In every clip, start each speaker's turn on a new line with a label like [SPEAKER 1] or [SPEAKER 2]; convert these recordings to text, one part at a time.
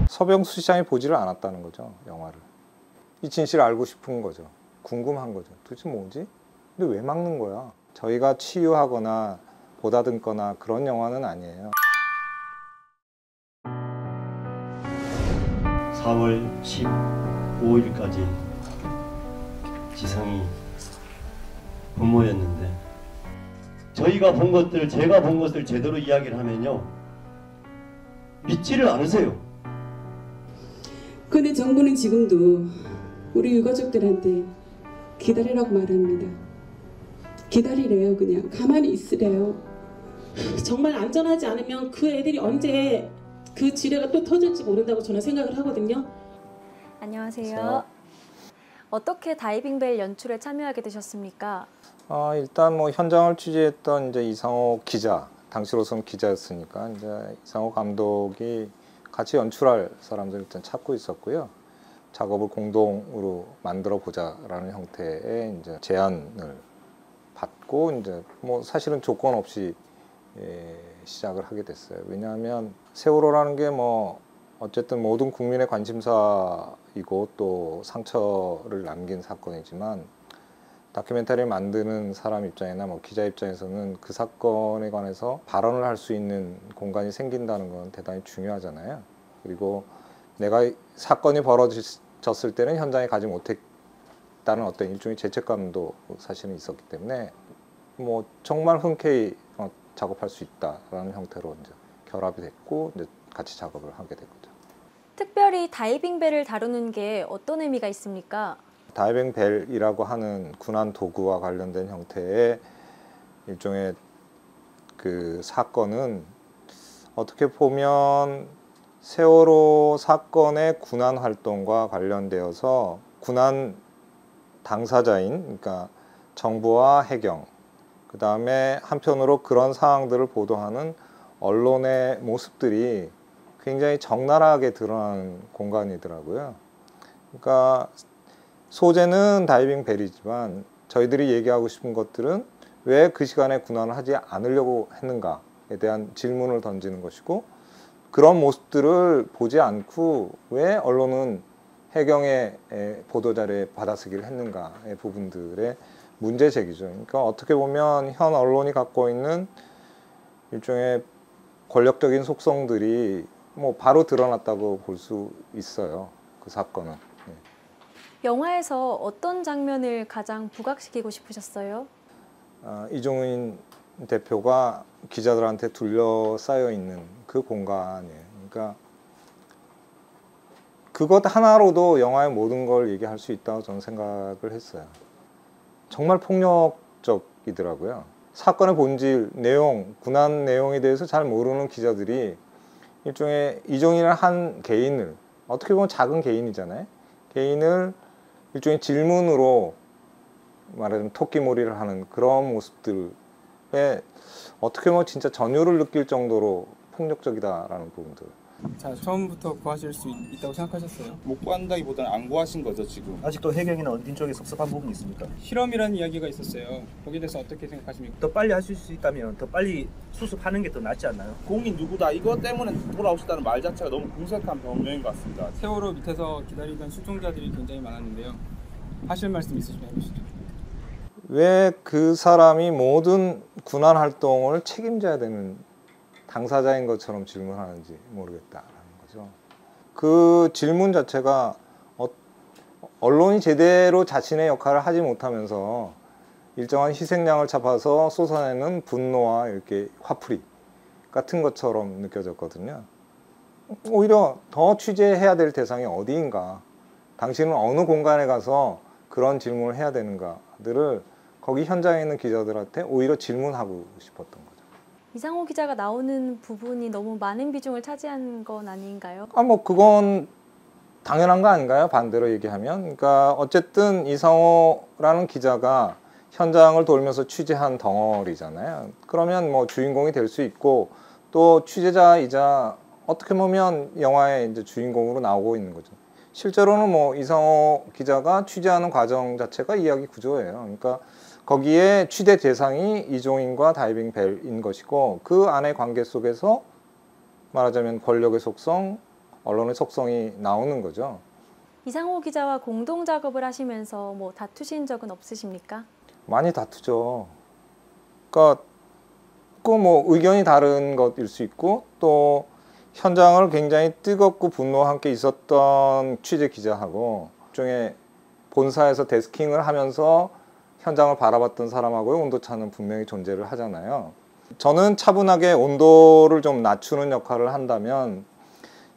[SPEAKER 1] 서병수 시장이 보지를 않았다는 거죠, 영화를. 이 진실을 알고 싶은 거죠. 궁금한 거죠. 도대체 뭐지? 근데 왜 막는 거야? 저희가 치유하거나 보다듬거나 그런 영화는 아니에요.
[SPEAKER 2] 4월 15일까지 지상이 근무였는데 저희가 본 것들, 제가 본 것을 제대로 이야기를 하면요, 믿지를 않으세요.
[SPEAKER 3] 근데 정부는 지금도 우리 유가족들한테 기다리라고 말합니다. 기다리래요. 그냥 가만히 있으래요.
[SPEAKER 4] 정말 안전하지 않으면 그 애들이 언제 그 지뢰가 또 터질지 모른다고 저는 생각을 하거든요.
[SPEAKER 5] 안녕하세요. 어떻게 다이빙벨 연출에 참여하게 되셨습니까?
[SPEAKER 1] 일단 뭐 현장을 취재했던 이제 이상호 기자, 당시로선 기자였으니까 이제 이상호 감독이 같이 연출할 사람들 일단 찾고 있었고요. 작업을 공동으로 만들어 보자라는 형태의 이제 제안을 받고 이제 뭐 사실은 조건 없이 시작을 하게 됐어요. 왜냐하면 세월호라는 게 뭐 어쨌든 모든 국민의 관심사이고 또 상처를 남긴 사건이지만 다큐멘터리를 만드는 사람 입장이나 뭐 기자 입장에서는 그 사건에 관해서 발언을 할 수 있는 공간이 생긴다는 건 대단히 중요하잖아요. 그리고 내가 사건이 벌어졌을 때는 현장에 가지 못했다는 어떤 일종의 죄책감도 사실은 있었기 때문에 뭐 정말 흔쾌히 작업할 수 있다라는 형태로 이제 결합이 됐고 이제 같이 작업을 하게 된 거죠.
[SPEAKER 5] 특별히 다이빙벨을 다루는 게 어떤 의미가 있습니까?
[SPEAKER 1] 다이빙벨이라고 하는 군안 도구와 관련된 형태의 일종의 그 사건은 어떻게 보면 세월호 사건의 군안 활동과 관련되어서 군안 당사자인 그러니까 정부와 해경, 그 다음에 한편으로 그런 상황들을 보도하는 언론의 모습들이 굉장히 적나라하게 드러나는 공간이더라고요. 그러니까 소재는 다이빙벨이지만 저희들이 얘기하고 싶은 것들은 왜 그 시간에 군안을 하지 않으려고 했는가에 대한 질문을 던지는 것이고, 그런 모습들을 보지 않고 왜 언론은 해경의 보도자료에 받아쓰기를 했는가의 부분들의 문제 제기죠. 그러니까 어떻게 보면 현 언론이 갖고 있는 일종의 권력적인 속성들이 뭐 바로 드러났다고 볼 수 있어요. 그 사건은.
[SPEAKER 5] 영화에서 어떤 장면을 가장 부각시키고 싶으셨어요?
[SPEAKER 1] 이종인 대표가 기자들한테 둘러싸여 있는 그 공간이에요. 그러니까 그것 하나로도 영화의 모든 걸 얘기할 수 있다고 저는 생각을 했어요. 정말 폭력적이더라고요. 사건의 본질, 내용, 군안 내용에 대해서 잘 모르는 기자들이 일종의 이종인을 한 개인을, 어떻게 보면 작은 개인이잖아요. 개인을 일종의 질문으로 말하자면 토끼몰이를 하는 그런 모습들에 어떻게 보면 진짜 전율을 느낄 정도로 폭력적이다라는 부분들.
[SPEAKER 6] 자, 처음부터 구하실 수 있다고 생각하셨어요?
[SPEAKER 7] 못 구한다기보다는 안 구하신 거죠 지금.
[SPEAKER 8] 아직도 해경이나 언딘 쪽에 섭섭한 부분이 있습니까?
[SPEAKER 6] 실험이라는 이야기가 있었어요. 거기에 대해서 어떻게 생각하십니까?
[SPEAKER 8] 더 빨리 하실 수 있다면 더 빨리 수습하는 게 더 낫지 않나요?
[SPEAKER 7] 공이 누구다 이것 때문에 돌아오셨다는 말 자체가 너무 궁색한 변명인 것 같습니다.
[SPEAKER 6] 세월호 밑에서 기다리던 수종자들이 굉장히 많았는데요. 하실 말씀 있으시면 해주시죠.
[SPEAKER 1] 왜 그 사람이 모든 군안 활동을 책임져야 되는 당사자인 것처럼 질문하는지 모르겠다라는 거죠. 그 질문 자체가 언론이 제대로 자신의 역할을 하지 못하면서 일정한 희생양을 잡아서 쏟아내는 분노와 이렇게 화풀이 같은 것처럼 느껴졌거든요. 오히려 더 취재해야 될 대상이 어디인가, 당신은 어느 공간에 가서 그런 질문을 해야 되는가들을 거기 현장에 있는 기자들한테 오히려 질문하고 싶었던 거죠.
[SPEAKER 5] 이상호 기자가 나오는 부분이 너무 많은 비중을 차지한 건 아닌가요?
[SPEAKER 1] 뭐 그건 당연한 거 아닌가요? 반대로 얘기하면. 그러니까 어쨌든 이상호라는 기자가 현장을 돌면서 취재한 덩어리잖아요. 그러면 뭐 주인공이 될 수 있고 또 취재자이자 어떻게 보면 영화의 이제 주인공으로 나오고 있는 거죠. 실제로는 뭐 이상호 기자가 취재하는 과정 자체가 이야기 구조예요. 그러니까 거기에 취재 대상이 이종인과 다이빙 벨인 것이고 그 안의 관계 속에서 말하자면 권력의 속성, 언론의 속성이 나오는 거죠.
[SPEAKER 5] 이상호 기자와 공동 작업을 하시면서 뭐 다투신 적은 없으십니까?
[SPEAKER 1] 많이 다투죠. 그러니까 그 뭐 의견이 다른 것일 수 있고 또 현장을 굉장히 뜨겁고 분노와 함께 있었던 취재 기자하고 일종의 본사에서 데스킹을 하면서 현장을 바라봤던 사람하고의 온도차는 분명히 존재를 하잖아요. 저는 차분하게 온도를 좀 낮추는 역할을 한다면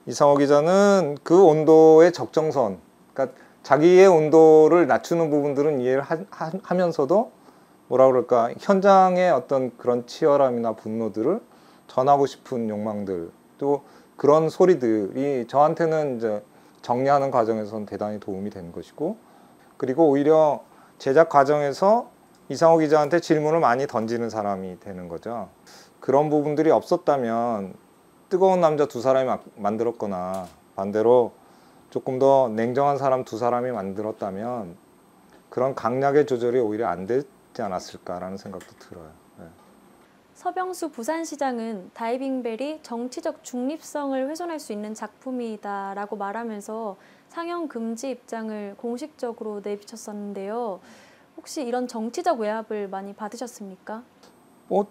[SPEAKER 1] 이상호 기자는 그 온도의 적정선, 그러니까 자기의 온도를 낮추는 부분들은 이해를 하면서도 뭐라 그럴까, 현장의 어떤 그런 치열함이나 분노들을 전하고 싶은 욕망들, 또 그런 소리들이 저한테는 이제 정리하는 과정에서는 대단히 도움이 된 것이고, 그리고 오히려 제작 과정에서 이상호 기자한테 질문을 많이 던지는 사람이 되는 거죠. 그런 부분들이 없었다면 뜨거운 남자 두 사람이 만들었거나 반대로 조금 더 냉정한 사람 두 사람이 만들었다면 그런 강약의 조절이 오히려 안 되지 않았을까라는 생각도 들어요. 네.
[SPEAKER 5] 서병수 부산시장은 다이빙벨이 정치적 중립성을 훼손할 수 있는 작품이다라고 말하면서 상영 금지 입장을 공식적으로 내비쳤었는데요. 혹시 이런 정치적 외압을 많이 받으셨습니까?
[SPEAKER 1] 뭐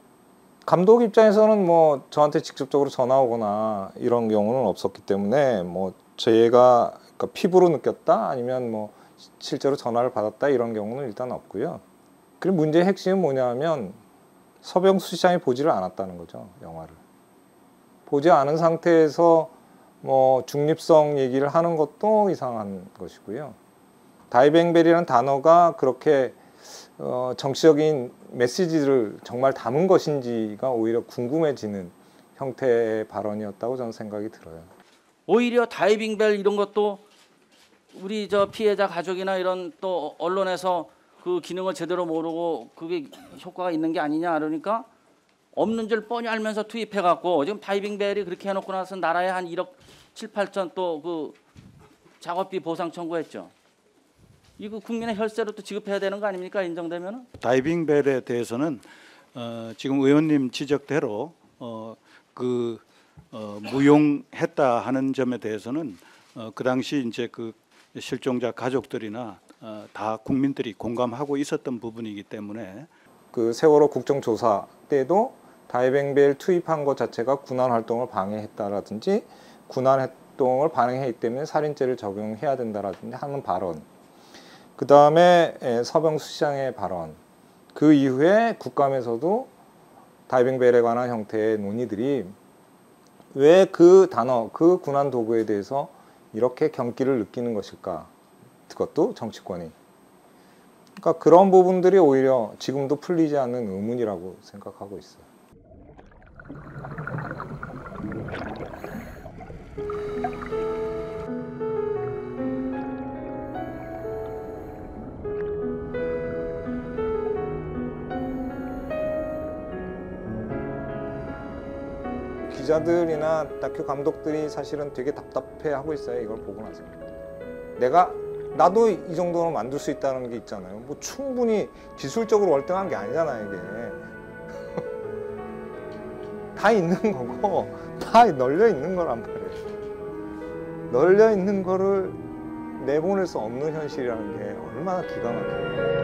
[SPEAKER 1] 감독 입장에서는 뭐 저한테 직접적으로 전화 오거나 이런 경우는 없었기 때문에 뭐 제가 그러니까 피부로 느꼈다 아니면 뭐 실제로 전화를 받았다 이런 경우는 일단 없고요. 그리고 문제의 핵심은 뭐냐면 서병수 시장이 보지를 않았다는 거죠. 영화를 보지 않은 상태에서 뭐 중립성 얘기를 하는 것도 이상한 것이고요. 다이빙벨이라는 단어가 그렇게 정치적인 메시지를 정말 담은 것인지가 오히려 궁금해지는 형태의 발언이었다고 저는 생각이 들어요.
[SPEAKER 9] 오히려 다이빙벨 이런 것도 우리 저 피해자 가족이나 이런 또 언론에서 그 기능을 제대로 모르고 그게 효과가 있는 게 아니냐 그러니까 없는 줄 뻔히 알면서 투입해갖고 지금 다이빙벨이 그렇게 해놓고 나서 나라에 한 1억 7, 8천 또 그 작업비 보상 청구했죠. 이거 국민의 혈세로 또 지급해야 되는 거 아닙니까? 인정되면은?
[SPEAKER 10] 다이빙벨에 대해서는 지금 의원님 지적대로 무용했다 하는 점에 대해서는 그 당시 이제 그 실종자 가족들이나 다 국민들이 공감하고 있었던 부분이기 때문에
[SPEAKER 1] 그 세월호 국정조사 때도 다이빙벨 투입한 것 자체가 군안 활동을 방해했다라든지 군안 활동을 방해했기 때문에 살인죄를 적용해야 된다라든지 하는 발언, 그 다음에 서병수 시장의 발언, 그 이후에 국감에서도 다이빙벨에 관한 형태의 논의들이 왜 그 단어, 그 군안 도구에 대해서 이렇게 경기를 느끼는 것일까? 그것도 정치권이. 그러니까 그런 부분들이 오히려 지금도 풀리지 않는 의문이라고 생각하고 있어요. 기자들이나 다큐 감독들이 사실은 되게 답답해하고 있어요. 이걸 보고 나서. 나도 이 정도는 만들 수 있다는 게 있잖아요. 뭐 충분히 기술적으로 월등한 게 아니잖아요, 이게. 다 있는 거고, 다 널려 있는 거란 말이에요. 널려 있는 거를 내보낼 수 없는 현실이라는 게 얼마나 기가 막혀요.